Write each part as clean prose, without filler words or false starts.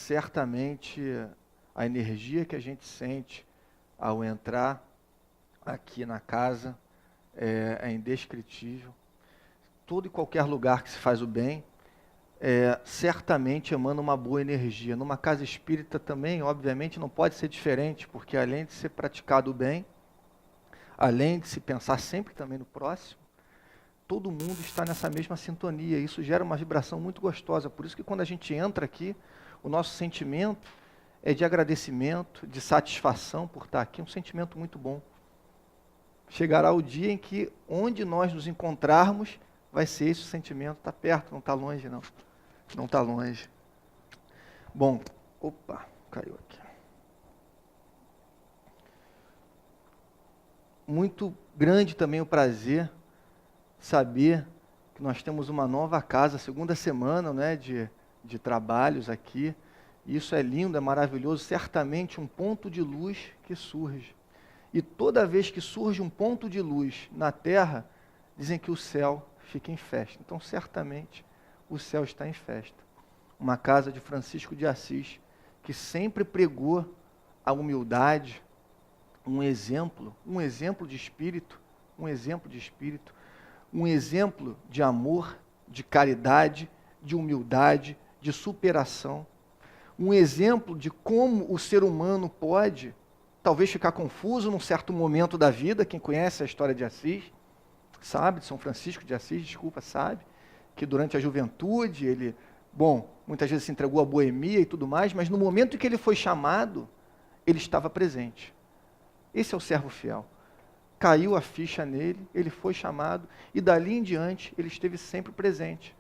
certamente a energia que a gente sente ao entrar aqui na casa é indescritível. Todo e qualquer lugar que se faz o bem, certamente emana uma boa energia. Numa casa espírita também, obviamente, não pode ser diferente, porque além de ser praticado o bem, além de se pensar sempre também no próximo, todo mundo está nessa mesma sintonia. Isso gera uma vibração muito gostosa. Por isso que quando a gente entra aqui, o nosso sentimento é de agradecimento, de satisfação por estar aqui, um sentimento muito bom. Chegará o dia em que, onde nós nos encontrarmos, vai ser esse o sentimento. Está perto, não está longe, não. Não está longe. Bom, opa, caiu aqui. Muito grande também o prazer saber que nós temos uma nova casa, segunda semana, né, de trabalhos aqui. Isso é lindo, é maravilhoso, certamente um ponto de luz que surge. E toda vez que surge um ponto de luz na terra, dizem que o céu fica em festa. Então, certamente, o céu está em festa. Uma casa de Francisco de Assis, que sempre pregou a humildade, um exemplo de espírito, um exemplo de amor, de caridade, de humildade, de superação. Um exemplo de como o ser humano pode, talvez, ficar confuso num certo momento da vida. Quem conhece a história de Assis, sabe, de São Francisco de Assis, sabe, que durante a juventude ele, muitas vezes se entregou à boemia e tudo mais, mas no momento em que ele foi chamado, ele estava presente. Esse é o servo fiel. Caiu a ficha nele, ele foi chamado, e dali em diante ele esteve sempre presente.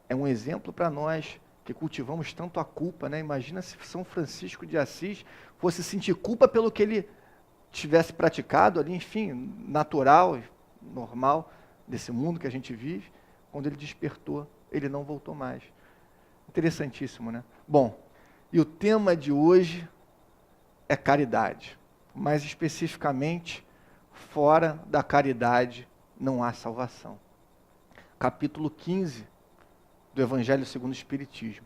É um exemplo para nós que cultivamos tanto a culpa, né? Imagina se São Francisco de Assis fosse sentir culpa pelo que ele tivesse praticado ali, enfim, natural, normal, desse mundo que a gente vive. Quando ele despertou, ele não voltou mais. Interessantíssimo, né? Bom, e o tema de hoje é caridade. Mais especificamente, fora da caridade não há salvação. Capítulo 15 do Evangelho segundo o Espiritismo,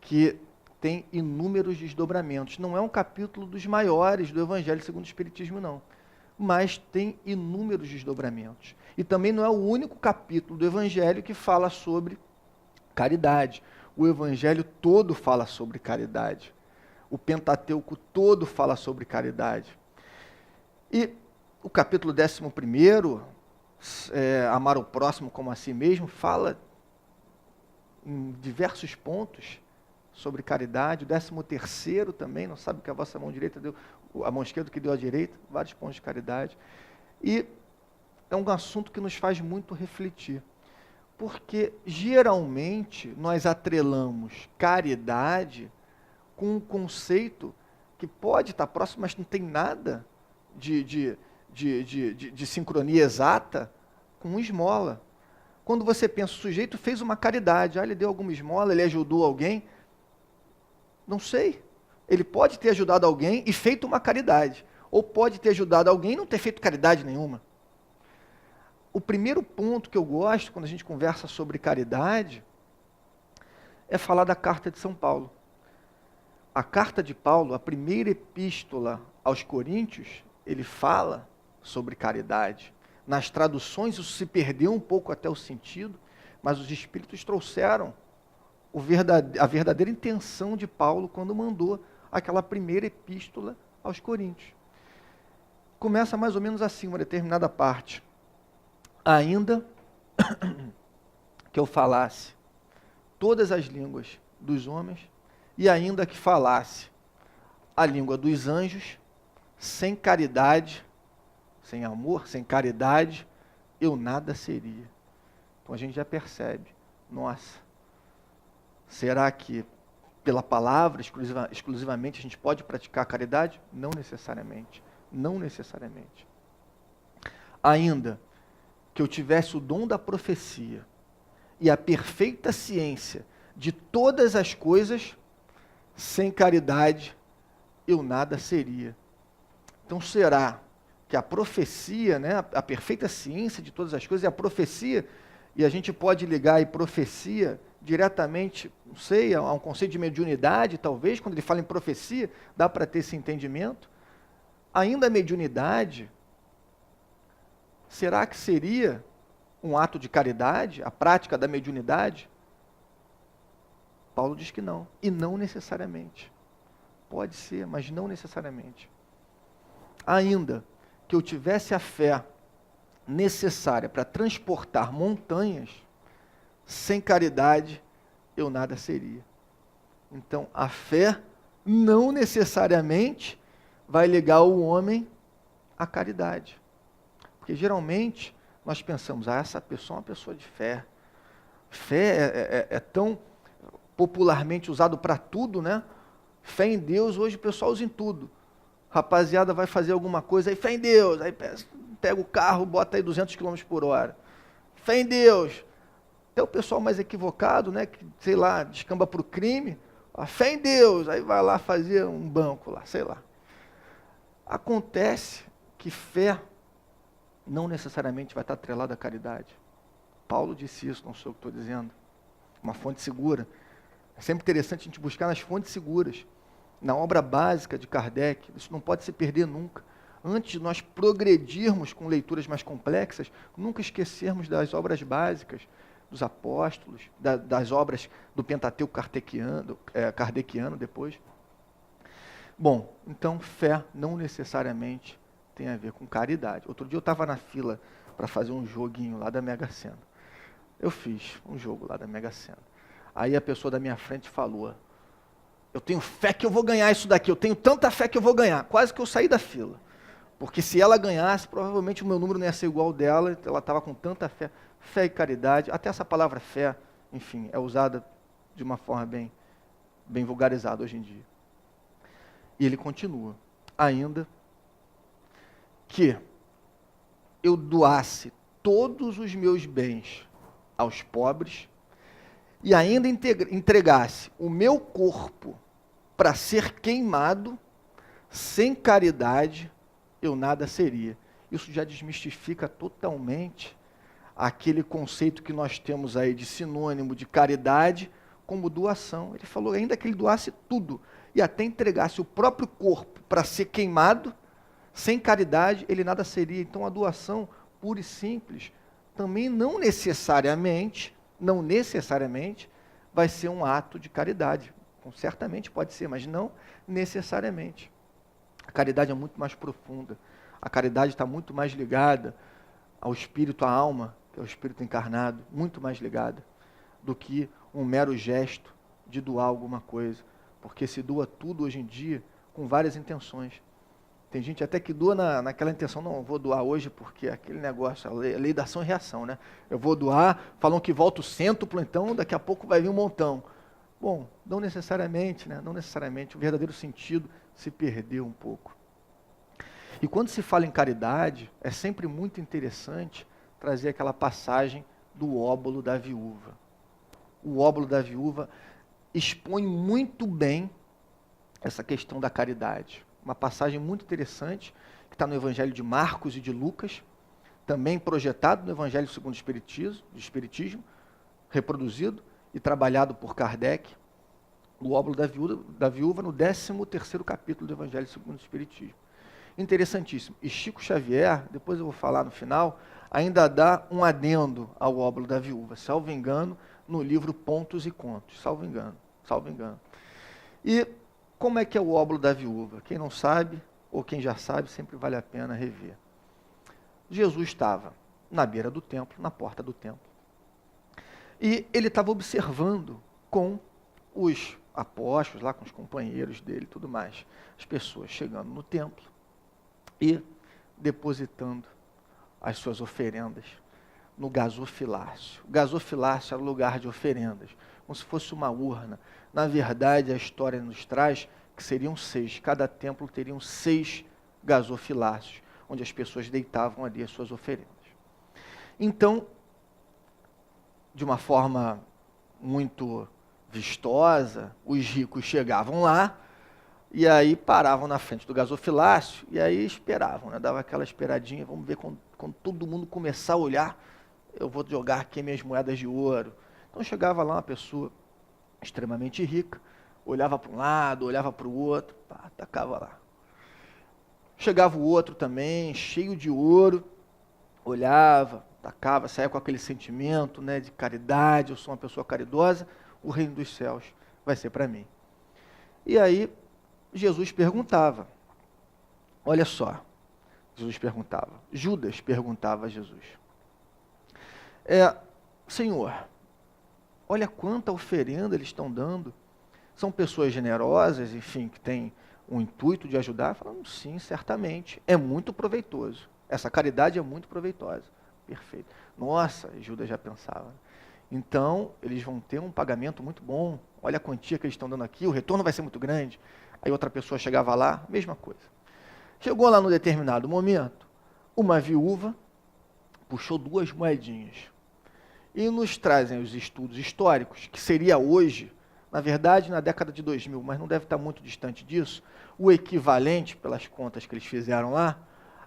que tem inúmeros desdobramentos. Não é um capítulo dos maiores do Evangelho segundo o Espiritismo, não. Mas tem inúmeros desdobramentos. E também não é o único capítulo do Evangelho que fala sobre caridade. O Evangelho todo fala sobre caridade. O Pentateuco todo fala sobre caridade. E o capítulo 11, amar o próximo como a si mesmo, fala em diversos pontos sobre caridade. O 13º também, não sabe que a vossa mão direita deu, a mão esquerda que deu à direita, vários pontos de caridade. E é um assunto que nos faz muito refletir, porque geralmente nós atrelamos caridade com um conceito que pode estar próximo, mas não tem nada de sincronia exata com esmola. Quando você pensa, o sujeito fez uma caridade, ele deu alguma esmola, ele ajudou alguém, não sei. Ele pode ter ajudado alguém e feito uma caridade, ou pode ter ajudado alguém e não ter feito caridade nenhuma. O primeiro ponto que eu gosto, quando a gente conversa sobre caridade, é falar da carta de São Paulo. A carta de Paulo, a primeira epístola aos Coríntios, ele fala sobre caridade. Nas traduções isso se perdeu um pouco até o sentido, mas os Espíritos trouxeram a verdadeira intenção de Paulo quando mandou aquela primeira epístola aos Coríntios. Começa mais ou menos assim, uma determinada parte. Ainda que eu falasse todas as línguas dos homens, e ainda que falasse a língua dos anjos, sem caridade, sem amor, sem caridade, eu nada seria. Então a gente já percebe, nossa, será que pela palavra exclusivamente a gente pode praticar a caridade? Não necessariamente, não necessariamente. Ainda que eu tivesse o dom da profecia e a perfeita ciência de todas as coisas, sem caridade eu nada seria. Então será que a profecia, né, a perfeita ciência de todas as coisas, é a profecia, e a gente pode ligar aí profecia diretamente, não sei, a um conceito de mediunidade, talvez, quando ele fala em profecia, dá para ter esse entendimento. Ainda a mediunidade, será que seria um ato de caridade, a prática da mediunidade? Paulo diz que não, e não necessariamente. Pode ser, mas não necessariamente. Ainda que eu tivesse a fé necessária para transportar montanhas, sem caridade eu nada seria. Então, a fé não necessariamente vai ligar o homem à caridade. Porque geralmente nós pensamos, essa pessoa é uma pessoa de fé. Fé é tão popularmente usado para tudo, né? Fé em Deus, hoje o pessoal usa em tudo. Rapaziada vai fazer alguma coisa, aí fé em Deus, aí pega o carro, bota aí 200 km por hora. Fé em Deus. Até o pessoal mais equivocado, né, que, sei lá, descamba para o crime, a fé em Deus, aí vai lá fazer um banco lá, sei lá. Acontece que fé não necessariamente vai estar atrelada à caridade. Paulo disse isso, não sou eu que estou dizendo. Uma fonte segura. É sempre interessante a gente buscar nas fontes seguras. Na obra básica de Kardec, isso não pode se perder nunca. Antes de nós progredirmos com leituras mais complexas, nunca esquecermos das obras básicas, dos apóstolos, das obras do Pentateuco kardeciano depois. Bom, então fé não necessariamente tem a ver com caridade. Outro dia eu estava na fila para fazer um joguinho lá da Mega Sena. Eu fiz um jogo lá da Mega Sena. Aí a pessoa da minha frente falou, eu tenho fé que eu vou ganhar isso daqui, eu tenho tanta fé que eu vou ganhar. Quase que eu saí da fila. Porque se ela ganhasse, provavelmente o meu número não ia ser igual ao dela, ela estava com tanta fé. Fé e caridade, até essa palavra fé, enfim, é usada de uma forma bem vulgarizada hoje em dia. E ele continua, ainda que eu doasse todos os meus bens aos pobres e ainda entregasse o meu corpo para ser queimado, sem caridade eu nada seria. Isso já desmistifica totalmente aquele conceito que nós temos aí de sinônimo de caridade como doação. Ele falou ainda que ele doasse tudo e até entregasse o próprio corpo para ser queimado, sem caridade ele nada seria. Então a doação pura e simples também não necessariamente vai ser um ato de caridade. Certamente pode ser, mas não necessariamente. A caridade é muito mais profunda. A caridade está muito mais ligada ao espírito, à alma, que é o espírito encarnado, muito mais ligada do que um mero gesto de doar alguma coisa. Porque se doa tudo hoje em dia com várias intenções. Tem gente até que doa naquela intenção, não, eu vou doar hoje porque aquele negócio, a lei da ação e reação, né? Eu vou doar, falam que volta o cêntuplo, então daqui a pouco vai vir um montão. Bom, não necessariamente, né? Não necessariamente, o verdadeiro sentido se perdeu um pouco. E quando se fala em caridade, é sempre muito interessante trazer aquela passagem do óbolo da viúva. O óbolo da viúva expõe muito bem essa questão da caridade. Uma passagem muito interessante, que está no Evangelho de Marcos e de Lucas, também projetado no Evangelho segundo o Espiritismo, reproduzido e trabalhado por Kardec, o óbolo da viúva no 13º capítulo do Evangelho segundo o Espiritismo. Interessantíssimo. E Chico Xavier, depois eu vou falar no final, ainda dá um adendo ao óbolo da viúva, salvo engano, no livro Pontos e Contos, salvo engano. E como é que é o óbolo da viúva? Quem não sabe, ou quem já sabe, sempre vale a pena rever. Jesus estava na beira do templo, na porta do templo, e ele estava observando com os apóstolos, lá com os companheiros dele e tudo mais, as pessoas chegando no templo e depositando as suas oferendas no gasofilácio. O gasofilácio era o lugar de oferendas, como se fosse uma urna. Na verdade, a história nos traz que seriam 6. Cada templo teria 6 gasofilácios, onde as pessoas deitavam ali as suas oferendas. Então, de uma forma muito vistosa, os ricos chegavam lá, e aí paravam na frente do gasofilácio, e aí esperavam, né? Dava aquela esperadinha, vamos ver quando todo mundo começar a olhar, eu vou jogar aqui minhas moedas de ouro. Então chegava lá uma pessoa extremamente rica, olhava para um lado, olhava para o outro, pá, tacava lá. Chegava o outro também, cheio de ouro, olhava, tacava, saia com aquele sentimento, né, de caridade, eu sou uma pessoa caridosa, o reino dos céus vai ser para mim. E aí Jesus perguntava, olha só, Jesus perguntava, Judas perguntava a Jesus, Senhor, olha quanta oferenda eles estão dando, são pessoas generosas, enfim, que têm o intuito de ajudar? Falando, sim, certamente, é muito proveitoso, essa caridade é muito proveitosa. Perfeito. Nossa, Judas já pensava. Então, eles vão ter um pagamento muito bom. Olha a quantia que eles estão dando aqui, o retorno vai ser muito grande. Aí outra pessoa chegava lá, mesma coisa. Chegou lá num determinado momento, uma viúva puxou 2 moedinhas. E nos trazem os estudos históricos, que seria hoje, na verdade, na década de 2000, mas não deve estar muito distante disso, o equivalente, pelas contas que eles fizeram lá,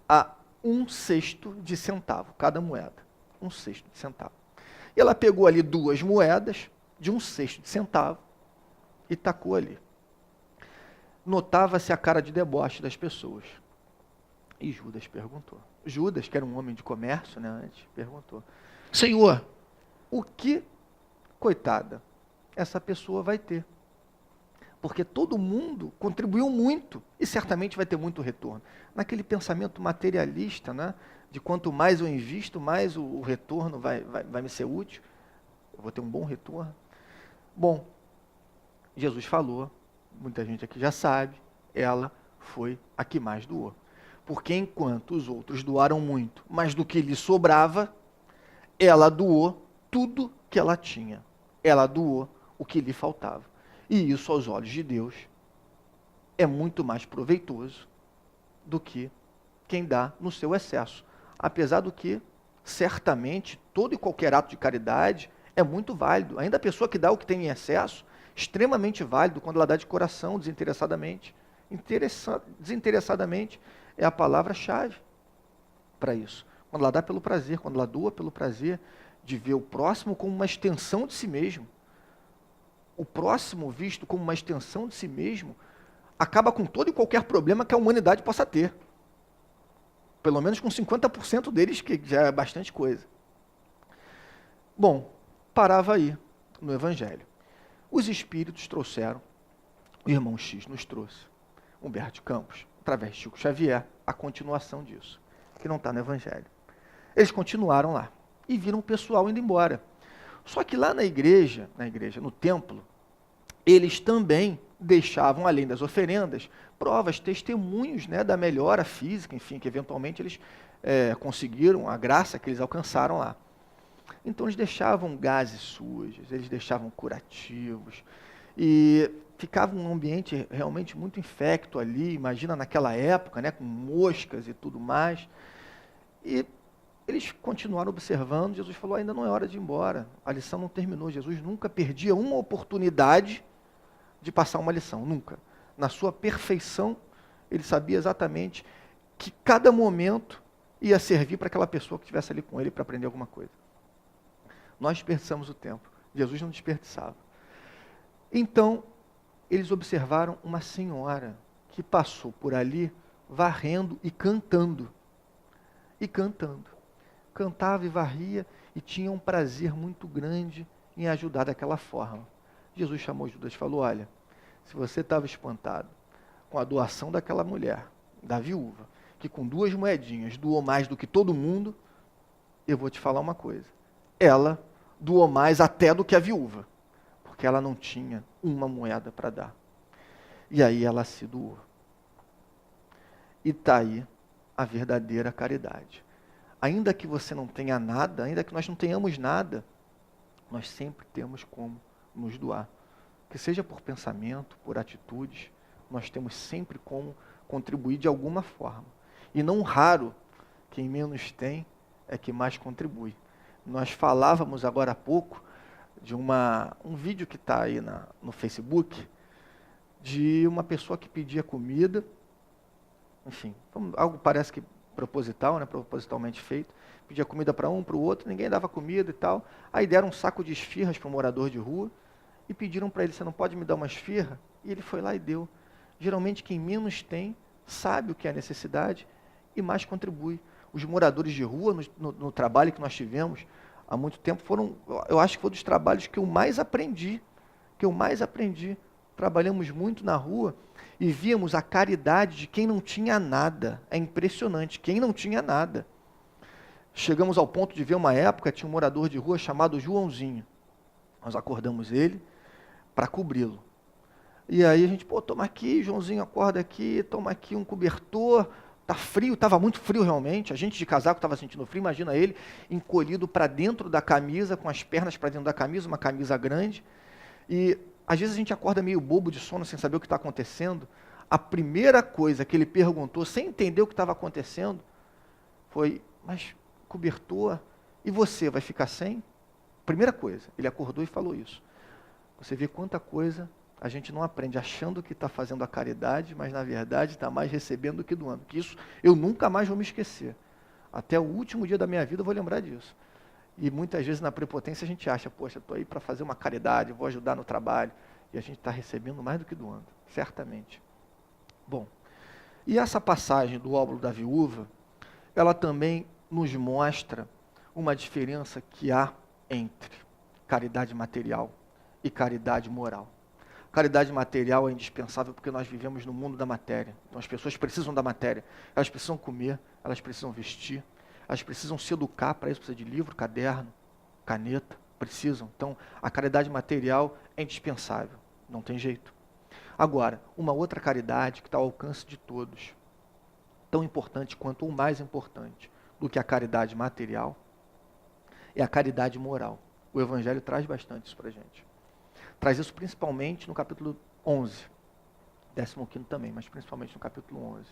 a 1/6 de centavo, cada moeda. 1/6 de centavo. E ela pegou ali 2 moedas de 1/6 de centavo e tacou ali. Notava-se a cara de deboche das pessoas. E Judas perguntou. Judas, que era um homem de comércio, né, antes, perguntou. Senhor, o que, coitada, essa pessoa vai ter? Porque todo mundo contribuiu muito e certamente vai ter muito retorno. Naquele pensamento materialista, né, de quanto mais eu invisto, mais o retorno vai me ser útil, eu vou ter um bom retorno. Bom, Jesus falou, muita gente aqui já sabe, ela foi a que mais doou. Porque enquanto os outros doaram muito, mas do que lhe sobrava, ela doou tudo que ela tinha. Ela doou o que lhe faltava. E isso, aos olhos de Deus, é muito mais proveitoso do que quem dá no seu excesso. Apesar do que, certamente, todo e qualquer ato de caridade é muito válido. Ainda a pessoa que dá o que tem em excesso, extremamente válido quando ela dá de coração, desinteressadamente. Desinteressadamente é a palavra-chave para isso. Quando ela dá pelo prazer, quando ela doa pelo prazer de ver o próximo como uma extensão de si mesmo. O próximo visto como uma extensão de si mesmo, acaba com todo e qualquer problema que a humanidade possa ter. Pelo menos com 50% deles, que já é bastante coisa. Bom, parava aí no Evangelho. Os Espíritos trouxeram, o irmão X nos trouxe, Humberto de Campos, através de Chico Xavier, a continuação disso, que não está no Evangelho. Eles continuaram lá e viram o pessoal indo embora. Só que lá na igreja, no templo, eles também deixavam, além das oferendas, provas, testemunhos, né, da melhora física, enfim, que eventualmente eles conseguiram, a graça que eles alcançaram lá. Então eles deixavam gases sujos, eles deixavam curativos, e ficava um ambiente realmente muito infecto ali, imagina naquela época, né, com moscas e tudo mais. E eles continuaram observando, Jesus falou, ainda não é hora de ir embora, a lição não terminou. Jesus nunca perdia uma oportunidade de passar uma lição, nunca. Na sua perfeição, ele sabia exatamente que cada momento ia servir para aquela pessoa que estivesse ali com ele para aprender alguma coisa. Nós desperdiçamos o tempo, Jesus não desperdiçava. Então, eles observaram uma senhora que passou por ali varrendo e cantando. E cantando. Cantava e varria e tinha um prazer muito grande em ajudar daquela forma. Jesus chamou Judas e falou, olha, se você estava espantado com a doação daquela mulher, da viúva, que com 2 moedinhas doou mais do que todo mundo, eu vou te falar uma coisa. Ela doou mais até do que a viúva, porque ela não tinha uma moeda para dar. E aí ela se doou. E está aí a verdadeira caridade. Ainda que você não tenha nada, ainda que nós não tenhamos nada, nós sempre temos como nos doar. Que seja por pensamento, por atitudes, nós temos sempre como contribuir de alguma forma. E não raro, quem menos tem é que mais contribui. Nós falávamos agora há pouco de um vídeo que está aí no Facebook, de uma pessoa que pedia comida, enfim, algo parece que proposital, né, propositalmente feito. Pedia comida para um, para o outro, ninguém dava comida e tal. Aí deram um saco de esfirras para um morador de rua e pediram para ele, você não pode me dar uma esfirra? E ele foi lá e deu. Geralmente quem menos tem sabe o que é a necessidade e mais contribui. Os moradores de rua, no trabalho que nós tivemos há muito tempo, eu acho que foi um dos trabalhos que eu mais aprendi. Trabalhamos muito na rua e víamos a caridade de quem não tinha nada. É impressionante, quem não tinha nada. Chegamos ao ponto de ver uma época, tinha um morador de rua chamado Joãozinho. Nós acordamos ele para cobri-lo. E aí a gente, toma aqui, Joãozinho, acorda aqui, toma aqui um cobertor, tá frio, estava muito frio realmente, a gente de casaco estava sentindo frio, imagina ele encolhido para dentro da camisa, com as pernas para dentro da camisa, uma camisa grande, e às vezes a gente acorda meio bobo de sono, sem saber o que está acontecendo. A primeira coisa que ele perguntou, sem entender o que estava acontecendo, foi, mas cobertor, e você vai ficar sem? Primeira coisa, ele acordou e falou isso. Você vê quanta coisa a gente não aprende, achando que está fazendo a caridade, mas na verdade está mais recebendo do que doando. Que isso eu nunca mais vou me esquecer. Até o último dia da minha vida eu vou lembrar disso. E muitas vezes na prepotência a gente acha, poxa, estou aí para fazer uma caridade, vou ajudar no trabalho. E a gente está recebendo mais do que doando, certamente. Bom, e essa passagem do óbolo da viúva, ela também nos mostra uma diferença que há entre caridade material e caridade moral. Caridade material é indispensável porque nós vivemos no mundo da matéria. Então as pessoas precisam da matéria. Elas precisam comer, elas precisam vestir, elas precisam se educar, para isso precisa de livro, caderno, caneta, precisam. Então a caridade material é indispensável, não tem jeito. Agora, uma outra caridade que está ao alcance de todos, tão importante quanto ou mais importante do que a caridade material, é a caridade moral. O Evangelho traz bastante isso para a gente. Traz isso principalmente no capítulo 11, 15º também, mas principalmente no capítulo 11.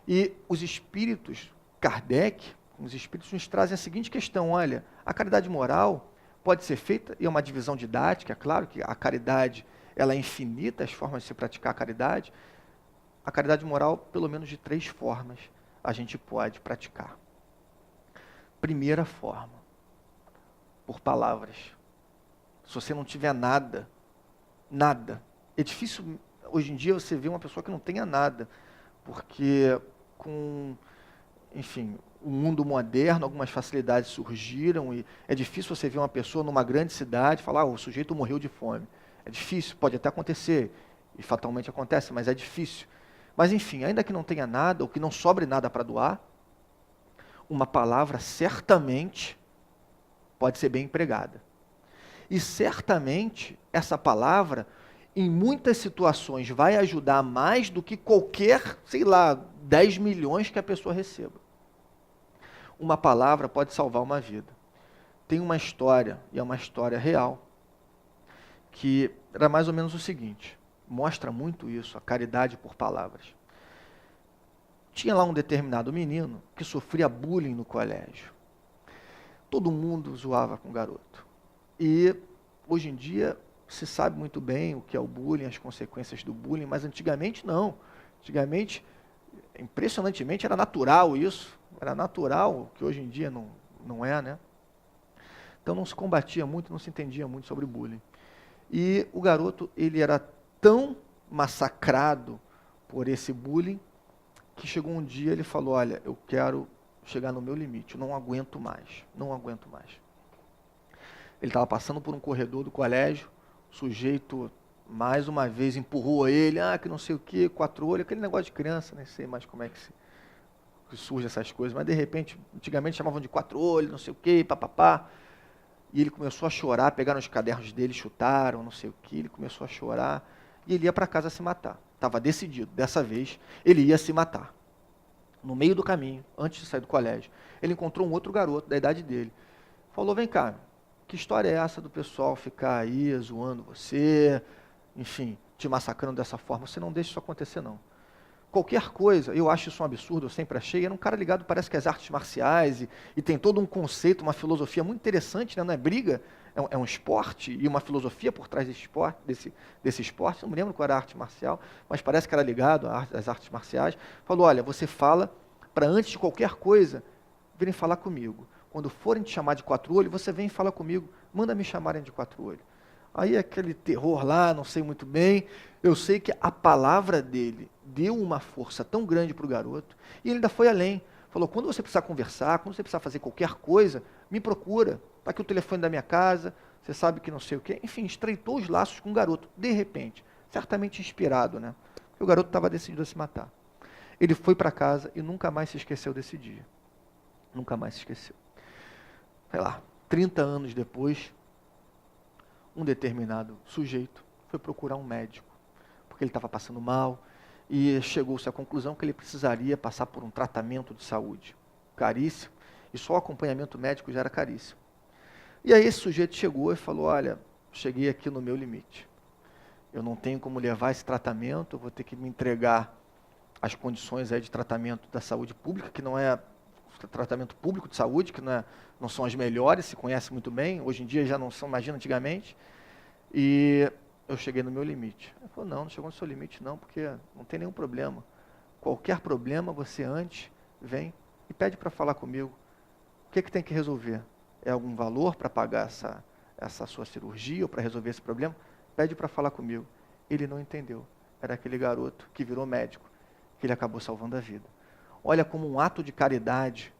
E os espíritos, Kardec, os espíritos nos trazem a seguinte questão, olha, a caridade moral pode ser feita, e é uma divisão didática, é claro que a caridade ela é infinita, as formas de se praticar a caridade moral, pelo menos de 3 formas, a gente pode praticar. Primeira forma, por palavras. Se você não tiver nada, é difícil, hoje em dia, você ver uma pessoa que não tenha nada, porque o mundo moderno, algumas facilidades surgiram, e é difícil você ver uma pessoa numa grande cidade falar, o sujeito morreu de fome. É difícil, pode até acontecer, e fatalmente acontece, mas é difícil. Mas enfim, ainda que não tenha nada, ou que não sobre nada para doar, uma palavra certamente pode ser bem empregada. E certamente essa palavra, em muitas situações, vai ajudar mais do que qualquer, 10 milhões que a pessoa receba. Uma palavra pode salvar uma vida. Tem uma história, e é uma história real, que era mais ou menos o seguinte, mostra muito isso, a caridade por palavras. Tinha lá um determinado menino que sofria bullying no colégio. Todo mundo zoava com o garoto. E hoje em dia se sabe muito bem o que é o bullying, as consequências do bullying, mas antigamente não. Antigamente, impressionantemente, era natural isso. Era natural, que hoje em dia não é, né? Então não se combatia muito, não se entendia muito sobre bullying. E o garoto, ele era tão massacrado por esse bullying, que chegou um dia, ele falou, olha, eu quero chegar no meu limite, eu não aguento mais. Ele estava passando por um corredor do colégio, o sujeito, mais uma vez, empurrou ele, que não sei o que, 4 olhos, aquele negócio de criança, nem sei mais como é que surge essas coisas, mas de repente, antigamente chamavam de 4 olhos, não sei o que, papapá, e ele começou a chorar, pegaram os cadernos dele, chutaram, não sei o que, ele começou a chorar, e ele ia para casa se matar. Estava decidido, dessa vez, ele ia se matar. No meio do caminho, antes de sair do colégio, ele encontrou um outro garoto da idade dele. Falou, vem cá, que história é essa do pessoal ficar aí zoando você, enfim, te massacrando dessa forma? Você não deixa isso acontecer, não. Qualquer coisa, eu acho isso um absurdo, eu sempre achei, era um cara ligado, parece que às artes marciais, e tem todo um conceito, uma filosofia muito interessante, né? Não é briga, é um esporte, e uma filosofia por trás desse esporte, não me lembro qual era a arte marcial, mas parece que era ligado às artes marciais. Falou, olha, você fala para antes de qualquer coisa, virem falar comigo. Quando forem te chamar de quatro olhos, você vem e fala comigo, manda me chamarem de quatro olhos. Aí aquele terror lá, não sei muito bem, eu sei que a palavra dele deu uma força tão grande para o garoto, e ele ainda foi além. Falou, quando você precisar conversar, quando você precisar fazer qualquer coisa, me procura. Está aqui o telefone da minha casa, você sabe que não sei o quê. Enfim, estreitou os laços com o garoto, de repente. Certamente inspirado, né? Porque o garoto estava decidido a se matar. Ele foi para casa e nunca mais se esqueceu desse dia. Nunca mais se esqueceu. Sei lá, 30 anos depois, um determinado sujeito foi procurar um médico, porque ele estava passando mal, e chegou-se à conclusão que ele precisaria passar por um tratamento de saúde caríssimo, e só o acompanhamento médico já era caríssimo. E aí esse sujeito chegou e falou, olha, cheguei aqui no meu limite. Eu não tenho como levar esse tratamento, eu vou ter que me entregar às condições aí de tratamento da saúde pública, que não é tratamento público de saúde, que não são as melhores, se conhece muito bem, hoje em dia já não são, imagina antigamente, e eu cheguei no meu limite. Ele falou, não chegou no seu limite não, porque não tem nenhum problema. Qualquer problema, você antes vem e pede para falar comigo. O que tem que resolver? É algum valor para pagar essa sua cirurgia ou para resolver esse problema? Pede para falar comigo. Ele não entendeu. Era aquele garoto que virou médico, que ele acabou salvando a vida. Olha como um ato de caridade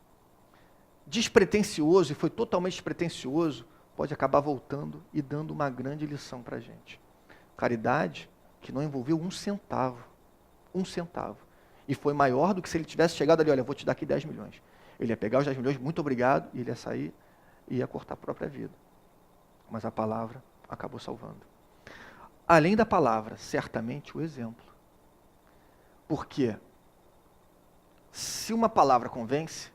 despretensioso, e foi totalmente despretensioso, pode acabar voltando e dando uma grande lição para a gente. Caridade que não envolveu um centavo. E foi maior do que se ele tivesse chegado ali, olha, eu vou te dar aqui 10 milhões. Ele ia pegar os 10 milhões, muito obrigado, e ele ia sair e ia cortar a própria vida. Mas a palavra acabou salvando. Além da palavra, certamente o exemplo. Porque se uma palavra convence,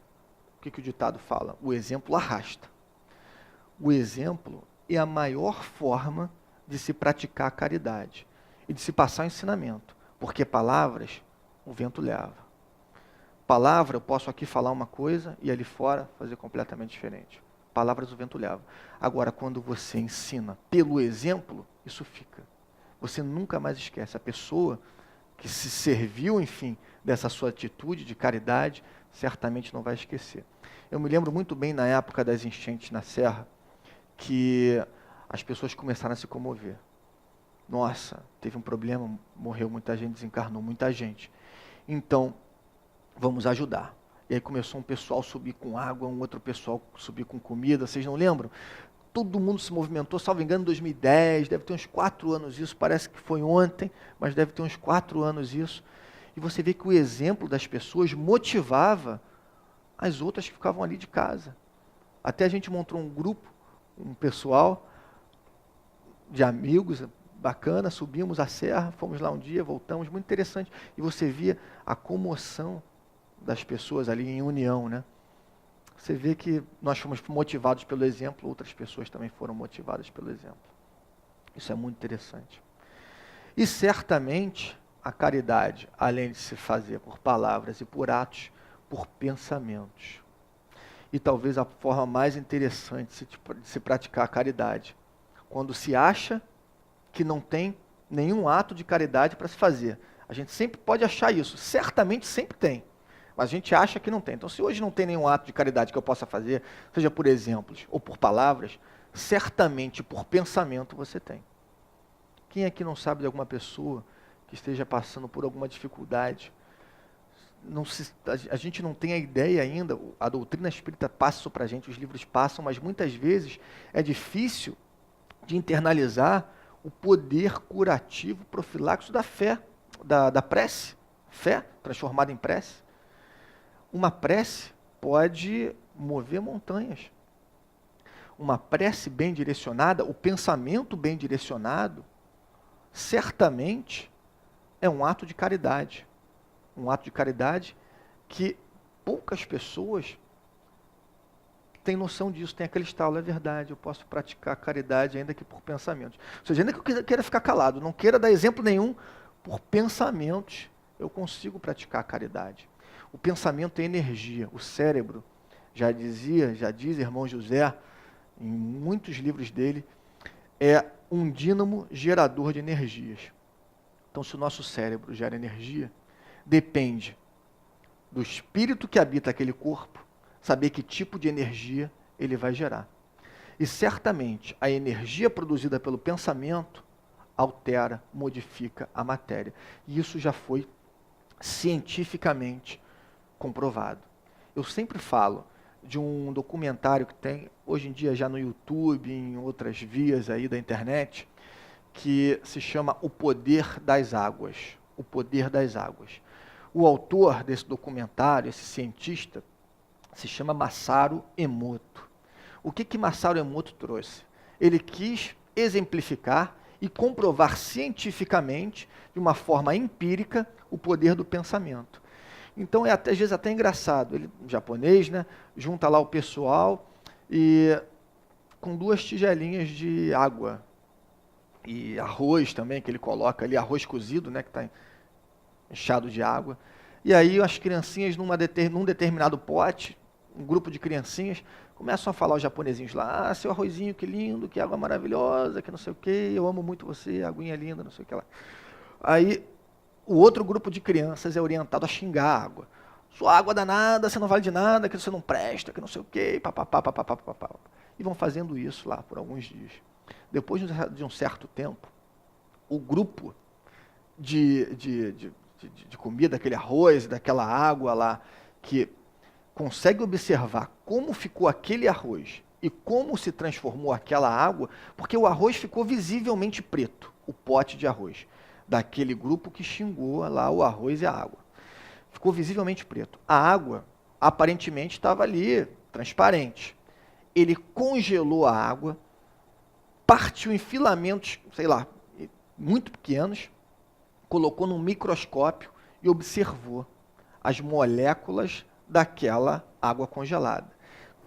o que o ditado fala? O exemplo arrasta. O exemplo é a maior forma de se praticar a caridade e de se passar o ensinamento, porque palavras o vento leva. Palavra, eu posso aqui falar uma coisa e ali fora fazer completamente diferente. Palavras o vento leva. Agora, quando você ensina pelo exemplo, isso fica. Você nunca mais esquece. A pessoa que se serviu, enfim, dessa sua atitude de caridade, certamente não vai esquecer. Eu me lembro muito bem na época das enchentes na Serra, que as pessoas começaram a se comover. Nossa, teve um problema, morreu muita gente, desencarnou muita gente. Então, vamos ajudar. E aí começou um pessoal subir com água, um outro pessoal subir com comida, vocês não lembram? Todo mundo se movimentou, salvo engano, em 2010, deve ter uns 4 anos isso, parece que foi ontem, mas deve ter uns 4 anos isso. E você vê que o exemplo das pessoas motivava as outras que ficavam ali de casa. Até a gente montou um grupo, um pessoal de amigos, bacana, subimos a serra, fomos lá um dia, voltamos, muito interessante. E você via a comoção das pessoas ali em união, né? Você vê que nós fomos motivados pelo exemplo, outras pessoas também foram motivadas pelo exemplo. Isso é muito interessante. E certamente a caridade, além de se fazer por palavras e por atos, por pensamentos. E talvez a forma mais interessante de se praticar a caridade, quando se acha que não tem nenhum ato de caridade para se fazer. A gente sempre pode achar isso, certamente sempre tem, mas a gente acha que não tem. Então, se hoje não tem nenhum ato de caridade que eu possa fazer, seja por exemplos ou por palavras, certamente por pensamento você tem. Quem aqui não sabe de alguma pessoa que esteja passando por alguma dificuldade? A gente não tem a ideia ainda, a doutrina espírita passa isso para a gente, os livros passam, mas muitas vezes é difícil de internalizar o poder curativo profiláxio da fé, da prece. Fé transformada em prece. Uma prece pode mover montanhas. Uma prece bem direcionada, o pensamento bem direcionado, certamente é um ato de caridade. Um ato de caridade que poucas pessoas têm noção disso, tem aquele estalo, é verdade, eu posso praticar caridade ainda que por pensamentos. Ou seja, ainda que eu queira ficar calado, não queira dar exemplo nenhum, por pensamentos eu consigo praticar a caridade. O pensamento é energia, o cérebro, já diz irmão José, em muitos livros dele, é um dínamo gerador de energias. Então, se o nosso cérebro gera energia, depende do espírito que habita aquele corpo, saber que tipo de energia ele vai gerar. E certamente a energia produzida pelo pensamento altera, modifica a matéria. E isso já foi cientificamente comprovado. Eu sempre falo de um documentário que tem hoje em dia já no YouTube, em outras vias aí da internet, que se chama O Poder das Águas. O Poder das Águas. O autor desse documentário, esse cientista, se chama Masaru Emoto. O que Masaru Emoto trouxe? Ele quis exemplificar e comprovar cientificamente, de uma forma empírica, o poder do pensamento. Então é às vezes até engraçado, ele, japonês, né, junta lá o pessoal e com 2 tigelinhas de água e arroz também, que ele coloca ali, arroz cozido, né, que está inchado de água. E aí as criancinhas num determinado pote, um grupo de criancinhas, começam a falar os japonesinhos lá, ah, seu arrozinho, que lindo, que água maravilhosa, que não sei o quê, eu amo muito você, a aguinha linda, não sei o que lá. Aí o outro grupo de crianças é orientado a xingar a água. Sua água danada, você não vale de nada, que você não presta, que não sei o quê, papapá, papapá, papapá. E vão fazendo isso lá por alguns dias. Depois de um certo tempo, o grupo de comida, aquele arroz, daquela água lá, que consegue observar como ficou aquele arroz e como se transformou aquela água, porque o arroz ficou visivelmente preto, o pote de arroz, daquele grupo que xingou lá o arroz e a água. Ficou visivelmente preto. A água, aparentemente, estava ali, transparente. Ele congelou a água, partiu em filamentos, sei lá, muito pequenos, colocou num microscópio e observou as moléculas daquela água congelada.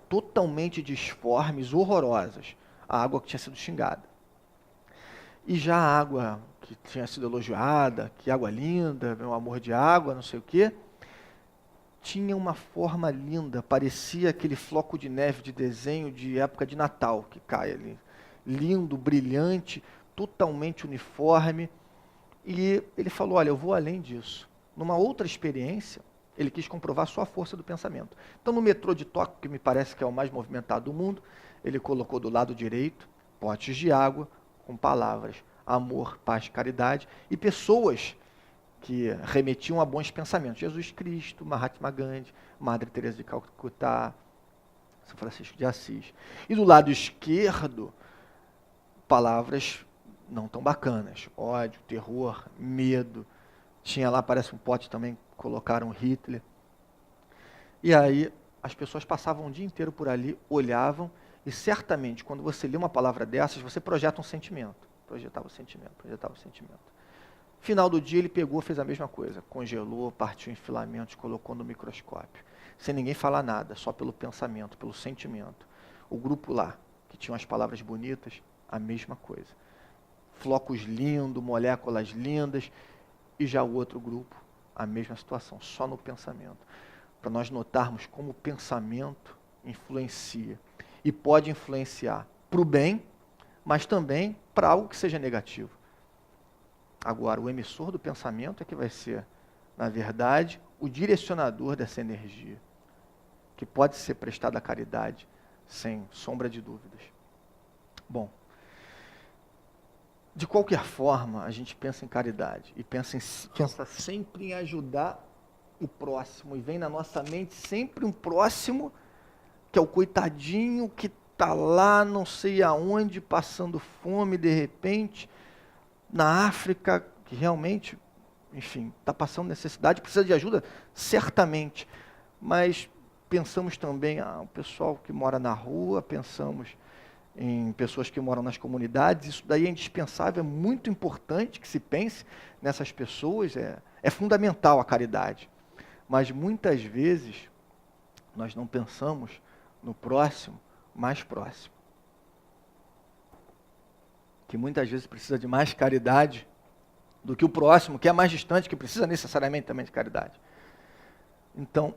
Totalmente disformes, horrorosas. A água que tinha sido xingada. E já a água que tinha sido elogiada, que água linda, meu amor de água, não sei o quê, tinha uma forma linda, parecia aquele floco de neve de desenho de época de Natal, que cai ali. Lindo, brilhante, totalmente uniforme. E ele falou, olha, eu vou além disso. Numa outra experiência, ele quis comprovar só a força do pensamento. Então, no metrô de Tóquio, que me parece que é o mais movimentado do mundo, ele colocou do lado direito potes de água com palavras amor, paz, caridade, e pessoas que remetiam a bons pensamentos. Jesus Cristo, Mahatma Gandhi, Madre Teresa de Calcutá, São Francisco de Assis. E do lado esquerdo, palavras não tão bacanas. Ódio, terror, medo. Tinha lá, parece um pote também, colocaram Hitler. E aí as pessoas passavam o dia inteiro por ali, olhavam, e certamente, quando você lê uma palavra dessas, você projeta um sentimento. Projetava o sentimento, projetava o sentimento. Final do dia ele pegou, fez a mesma coisa, congelou, partiu em filamentos, colocou no microscópio, sem ninguém falar nada, só pelo pensamento, pelo sentimento. O grupo lá, que tinha as palavras bonitas, a mesma coisa. Flocos lindos, moléculas lindas, e já o outro grupo, a mesma situação, só no pensamento. Para nós notarmos como o pensamento influencia, e pode influenciar para o bem, mas também para algo que seja negativo. Agora, o emissor do pensamento é que vai ser, na verdade, o direcionador dessa energia, que pode ser prestada à caridade, sem sombra de dúvidas. Bom, de qualquer forma, a gente pensa em caridade, e pensa sempre em ajudar o próximo, e vem na nossa mente sempre um próximo, que é o coitadinho que está lá, não sei aonde, passando fome de repente, na África, que realmente, enfim, está passando necessidade, precisa de ajuda, certamente. Mas pensamos também o pessoal que mora na rua, pensamos em pessoas que moram nas comunidades, isso daí é indispensável, é muito importante que se pense nessas pessoas, é fundamental a caridade. Mas muitas vezes nós não pensamos no próximo mais próximo, que muitas vezes precisa de mais caridade do que o próximo, que é mais distante, que precisa necessariamente também de caridade. Então,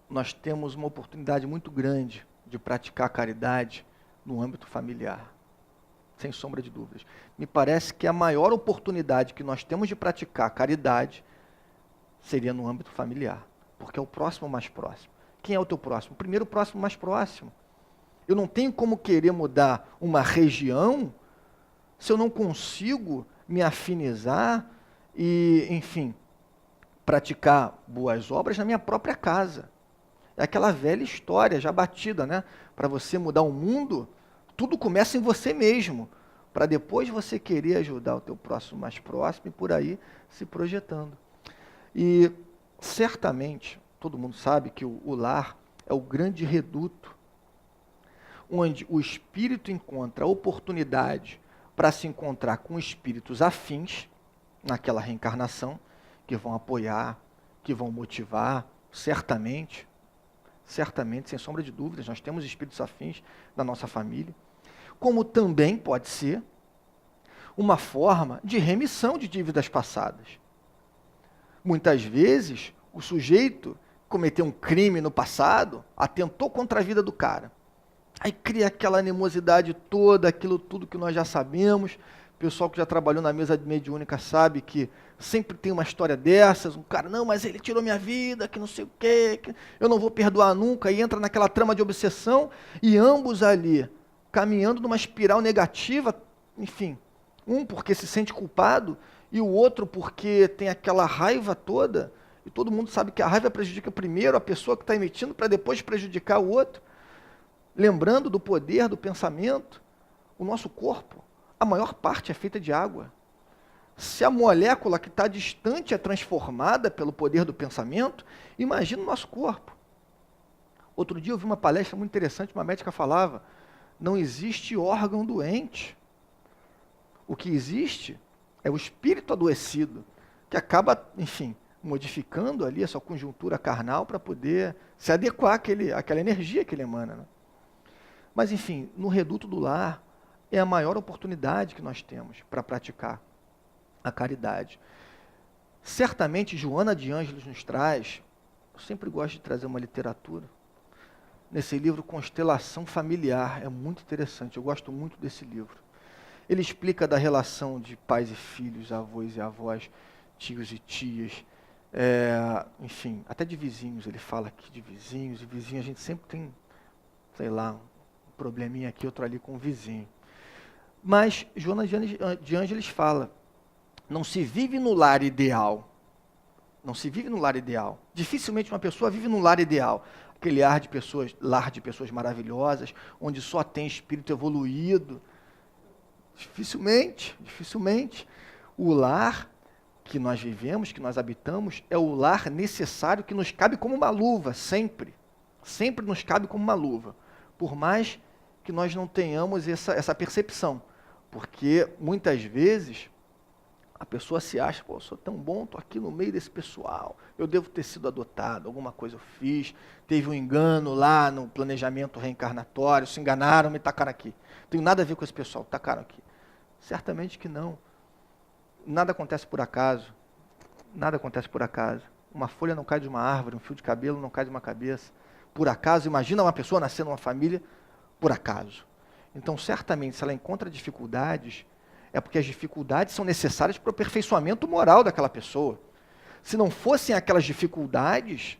nós temos uma oportunidade muito grande de praticar a caridade no âmbito familiar, sem sombra de dúvidas. Me parece que a maior oportunidade que nós temos de praticar a caridade seria no âmbito familiar. porque é o próximo mais próximo. Quem é o teu próximo? Primeiro o próximo mais próximo. Eu não tenho como querer mudar uma região se eu não consigo me afinizar e, enfim, praticar boas obras na minha própria casa. É aquela velha história já batida, né? Para você mudar o mundo, tudo começa em você mesmo, para depois você querer ajudar o teu próximo mais próximo e por aí se projetando. E certamente, todo mundo sabe que o lar é o grande reduto onde o espírito encontra a oportunidade para se encontrar com espíritos afins naquela reencarnação, que vão apoiar, que vão motivar, certamente, sem sombra de dúvidas, nós temos espíritos afins na nossa família, como também pode ser uma forma de remissão de dívidas passadas. Muitas vezes, o sujeito cometeu um crime no passado, atentou contra a vida do cara. Aí cria aquela animosidade toda, aquilo tudo que nós já sabemos. O pessoal que já trabalhou na mesa mediúnica sabe que sempre tem uma história dessas. Um cara, não, mas ele tirou minha vida, que não sei o quê, que eu não vou perdoar nunca. E entra naquela trama de obsessão e ambos ali, caminhando numa espiral negativa, enfim. Um porque se sente culpado e o outro porque tem aquela raiva toda. E todo mundo sabe que a raiva prejudica primeiro a pessoa que está emitindo para depois prejudicar o outro. Lembrando do poder do pensamento, o nosso corpo, a maior parte é feita de água. Se a molécula que está distante é transformada pelo poder do pensamento, imagina o nosso corpo. Outro dia eu vi uma palestra muito interessante, uma médica falava, não existe órgão doente. O que existe é o espírito adoecido, que acaba, enfim, modificando ali a sua conjuntura carnal para poder se adequar àquela energia que ele emana, né? Mas, enfim, no reduto do lar é a maior oportunidade que nós temos para praticar a caridade. Certamente, Joana de Ângeles nos traz, eu sempre gosto de trazer uma literatura, nesse livro Constelação Familiar, é muito interessante, eu gosto muito desse livro. Ele explica da relação de pais e filhos, avós e avós, tios e tias, enfim, até de vizinhos, ele fala aqui de vizinhos, e vizinhos a gente sempre tem, sei lá, probleminha aqui, outro ali com o vizinho. Mas Joana de Ângeles fala, não se vive no lar ideal. Não se vive no lar ideal. Dificilmente uma pessoa vive no lar ideal. Aquele lar de pessoas maravilhosas, onde só tem espírito evoluído. Dificilmente. O lar que nós vivemos, que nós habitamos, é o lar necessário que nos cabe como uma luva, sempre. Sempre nos cabe como uma luva. Por mais que nós não tenhamos essa percepção. Porque, muitas vezes, a pessoa se acha, pô, eu sou tão bom, estou aqui no meio desse pessoal, eu devo ter sido adotado, alguma coisa eu fiz, teve um engano lá no planejamento reencarnatório, se enganaram, me tacaram aqui. Não tenho nada a ver com esse pessoal, tacaram aqui. Certamente que não. Nada acontece por acaso. Nada acontece por acaso. Uma folha não cai de uma árvore, um fio de cabelo não cai de uma cabeça. Por acaso, imagina uma pessoa nascer numa família, por acaso. Então, certamente, se ela encontra dificuldades, é porque as dificuldades são necessárias para o aperfeiçoamento moral daquela pessoa. Se não fossem aquelas dificuldades,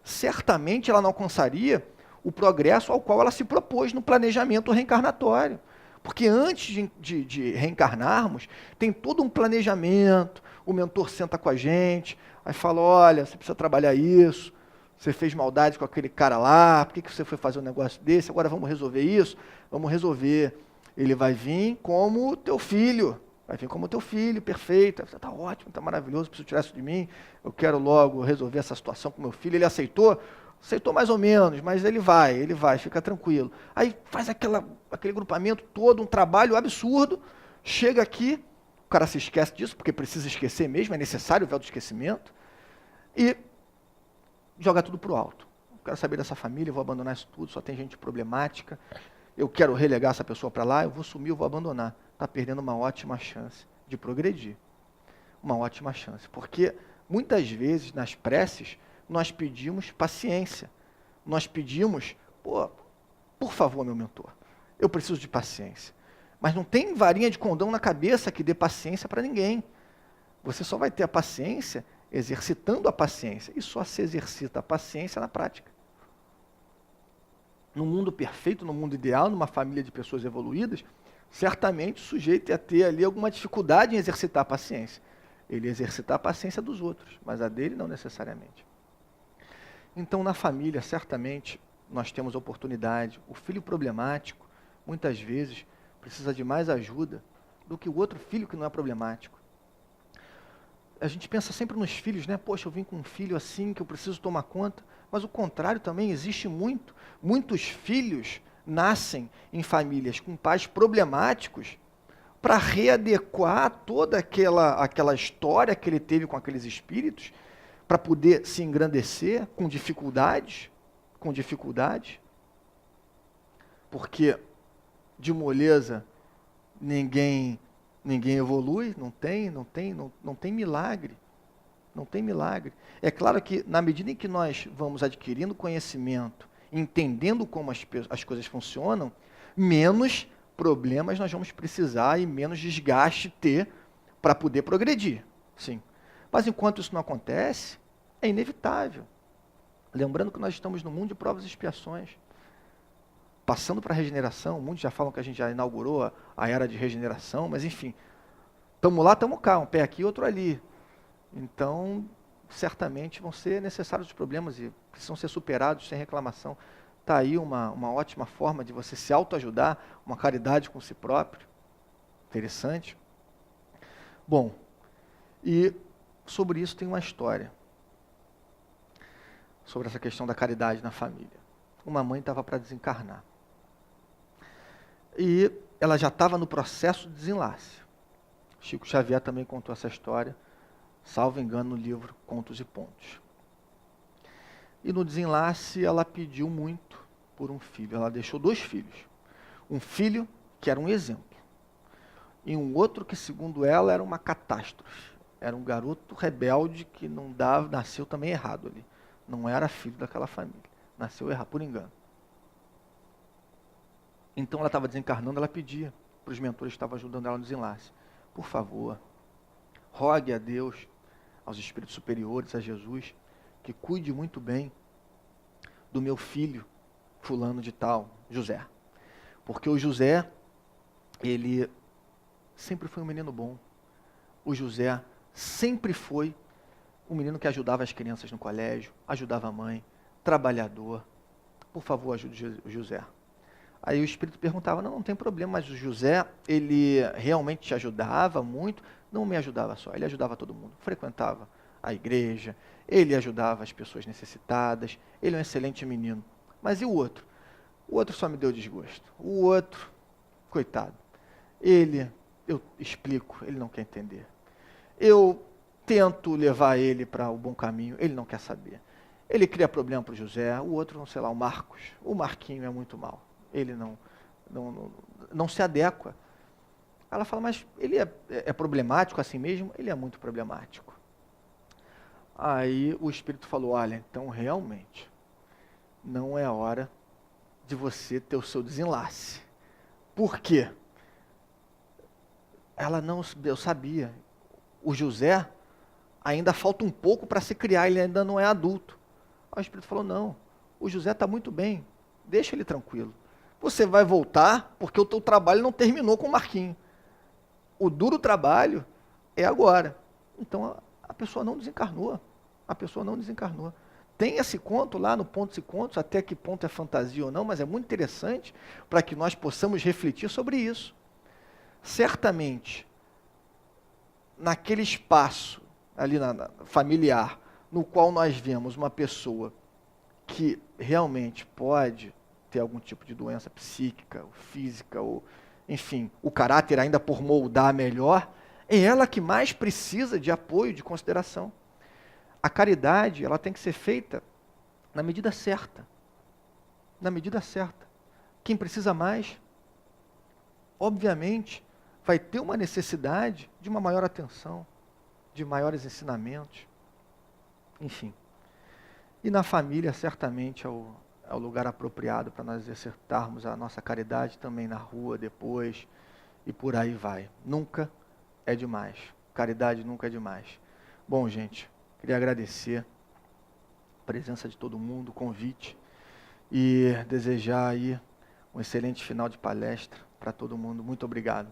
certamente ela não alcançaria o progresso ao qual ela se propôs no planejamento reencarnatório. Porque antes de reencarnarmos, tem todo um planejamento, o mentor senta com a gente, aí fala, olha, você precisa trabalhar isso, você fez maldade com aquele cara lá, por que você foi fazer um negócio desse? Agora vamos resolver isso? Vamos resolver. Ele vai vir como teu filho. Vai vir como teu filho, perfeito. Você está ótimo, está maravilhoso, preciso tirar isso de mim. Eu quero logo resolver essa situação com meu filho. Ele aceitou? Aceitou mais ou menos, mas ele vai, fica tranquilo. Aí faz aquele grupamento todo, um trabalho absurdo. Chega aqui, o cara se esquece disso, porque precisa esquecer mesmo, é necessário o véu do esquecimento. E joga tudo para o alto. Não quero saber dessa família, eu vou abandonar isso tudo, só tem gente problemática. Eu quero relegar essa pessoa para lá, eu vou sumir, eu vou abandonar. Está perdendo uma ótima chance de progredir. Uma ótima chance. Porque muitas vezes nas preces nós pedimos paciência. Nós pedimos, por favor, meu mentor, eu preciso de paciência. Mas não tem varinha de condão na cabeça que dê paciência para ninguém. Você só vai ter a paciência exercitando a paciência. E só se exercita a paciência na prática. No mundo perfeito, no mundo ideal, numa família de pessoas evoluídas, certamente o sujeito ia ter ali alguma dificuldade em exercitar a paciência. Ele ia exercitar a paciência dos outros, mas a dele não necessariamente. Então, na família, certamente, nós temos oportunidade. O filho problemático, muitas vezes, precisa de mais ajuda do que o outro filho que não é problemático. A gente pensa sempre nos filhos, né? Poxa, eu vim com um filho assim que eu preciso tomar conta. Mas o contrário também existe muito. Muitos filhos nascem em famílias com pais problemáticos para readequar toda aquela história que ele teve com aqueles espíritos, para poder se engrandecer com dificuldades, porque de moleza ninguém evolui, não tem milagre. Não tem milagre. É claro que, na medida em que nós vamos adquirindo conhecimento, entendendo como as coisas funcionam, menos problemas nós vamos precisar e menos desgaste ter para poder progredir. Sim. Mas enquanto isso não acontece, é inevitável. Lembrando que nós estamos no mundo de provas e expiações. Passando para a regeneração, muitos já falam que a gente já inaugurou a era de regeneração, mas enfim, estamos lá, estamos cá, um pé aqui, outro ali. Então, certamente vão ser necessários os problemas e precisam ser superados sem reclamação. Está aí uma ótima forma de você se autoajudar, uma caridade com si próprio. Interessante. Bom, e sobre isso tem uma história. Sobre essa questão da caridade na família. Uma mãe estava para desencarnar. E ela já estava no processo de desenlace. Chico Xavier também contou essa história, salvo engano, no livro Contos e Pontos. E no desenlace ela pediu muito por um filho. Ela deixou 2 filhos. Um filho que era um exemplo. E um outro que, segundo ela, era uma catástrofe. Era um garoto rebelde que nasceu também errado ali. Não era filho daquela família. Nasceu errado, por engano. Então ela estava desencarnando, ela pedia para os mentores que estavam ajudando ela no desenlace. Por favor, rogue a Deus, aos espíritos superiores, a Jesus, que cuide muito bem do meu filho, fulano de tal, José. Porque o José, ele sempre foi um menino bom. O José sempre foi um menino que ajudava as crianças no colégio, ajudava a mãe, trabalhador. Por favor, ajude o José. Aí o espírito perguntava, não tem problema, mas o José, ele realmente te ajudava muito? Não me ajudava só, ele ajudava todo mundo. Frequentava a igreja, ele ajudava as pessoas necessitadas, ele é um excelente menino. Mas e o outro? O outro só me deu desgosto. O outro, coitado, eu explico, ele não quer entender. Eu tento levar ele para o bom caminho, ele não quer saber. Ele cria problema para o José, o outro, sei lá, o Marcos. O Marquinho é muito mal. Ele não se adequa. Ela fala, mas ele é problemático assim mesmo? Ele é muito problemático. Aí o espírito falou, olha, então realmente não é hora de você ter o seu desenlace. Por quê? Eu sabia. O José ainda falta um pouco para se criar, ele ainda não é adulto. Aí o espírito falou, não, o José está muito bem, deixa ele tranquilo. Você vai voltar porque o teu trabalho não terminou com o Marquinho. O duro trabalho é agora. Então a pessoa não desencarnou. Tem esse conto lá no Pontos e Contos, até que ponto é fantasia ou não, mas é muito interessante para que nós possamos refletir sobre isso. Certamente, naquele espaço ali familiar, no qual nós vemos uma pessoa que realmente pode ter algum tipo de doença psíquica, ou física, ou, enfim, o caráter ainda por moldar melhor, é ela que mais precisa de apoio, de consideração. A caridade, ela tem que ser feita na medida certa. Na medida certa. Quem precisa mais, obviamente, vai ter uma necessidade de uma maior atenção, de maiores ensinamentos, enfim. E na família, certamente, é o lugar apropriado para nós exercitarmos a nossa caridade, também na rua, depois, e por aí vai. Nunca é demais. Caridade nunca é demais. Bom, gente, Queria agradecer a presença de todo mundo, o convite, e desejar aí um excelente final de palestra para todo mundo. Muito obrigado.